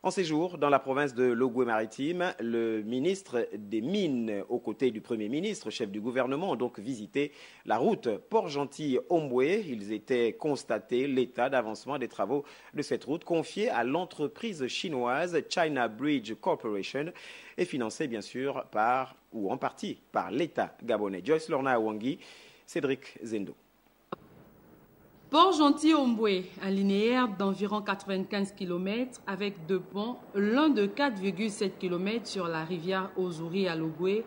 En séjour dans la province de l'Ogooué-Maritime, le ministre des Mines, aux côtés du Premier ministre, chef du gouvernement, ont donc visité la route Port-Gentil-Omboué. Ils étaient constatés l'état d'avancement des travaux de cette route confiée à l'entreprise chinoise China Bridge Corporation et financée bien sûr par, ou en partie, par l'État gabonais. Joyce Lorna Awangi, Cédric Zendo. Port-Gentil-Omboué, un linéaire d'environ 95 km avec deux ponts, l'un de 4,7 km sur la rivière Ozouri à Logoué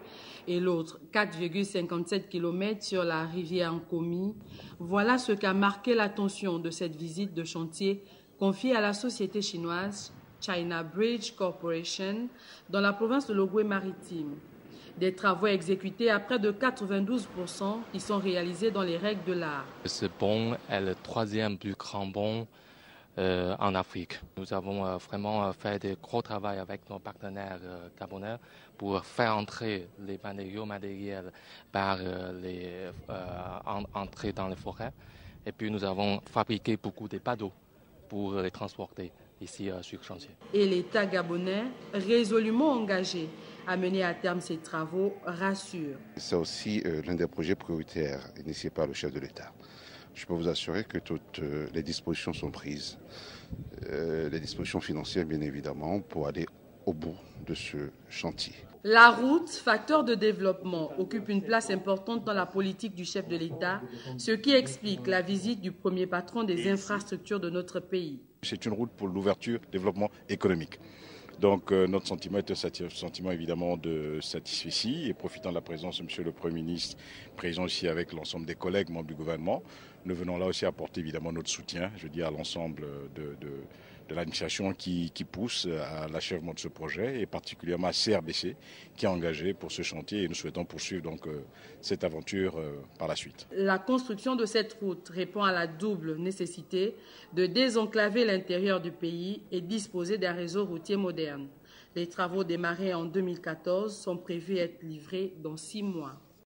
et l'autre 4,57 km sur la rivière Nkomi. Voilà ce qu'a marqué l'attention de cette visite de chantier confiée à la société chinoise China Bridge Corporation dans la province de l'Ogooué-Maritime. Des travaux exécutés à près de 92% qui sont réalisés dans les règles de l'art. Ce pont est le troisième plus grand pont en Afrique. Nous avons vraiment fait de gros travaux avec nos partenaires gabonais pour faire entrer les matériaux matériels par entrer dans les forêts. Et puis nous avons fabriqué beaucoup de bateaux pour les transporter ici sur le chantier. Et l'État gabonais, résolument engagé à mener à terme ces travaux, rassure. C'est aussi l'un des projets prioritaires initiés par le chef de l'État. Je peux vous assurer que toutes les dispositions sont prises, les dispositions financières bien évidemment, pour aller au bout de ce chantier. La route, facteur de développement, occupe une place importante dans la politique du chef de l'État, ce qui explique la visite du premier patron des infrastructures de notre pays. C'est une route pour l'ouverture, développement économique. Donc notre sentiment est un sentiment évidemment de satisfaction et profitant de la présence de M. le Premier ministre, présent ici avec l'ensemble des collègues membres du gouvernement, nous venons là aussi apporter évidemment notre soutien, je dis à l'ensemble de l'administration qui pousse à l'achèvement de ce projet et particulièrement à CRBC qui est engagé pour ce chantier et nous souhaitons poursuivre donc cette aventure par la suite. La construction de cette route répond à la double nécessité de désenclaver l'intérieur du pays et disposer d'un réseau routier moderne. Les travaux démarrés en 2014 sont prévus être livrés dans 6 mois.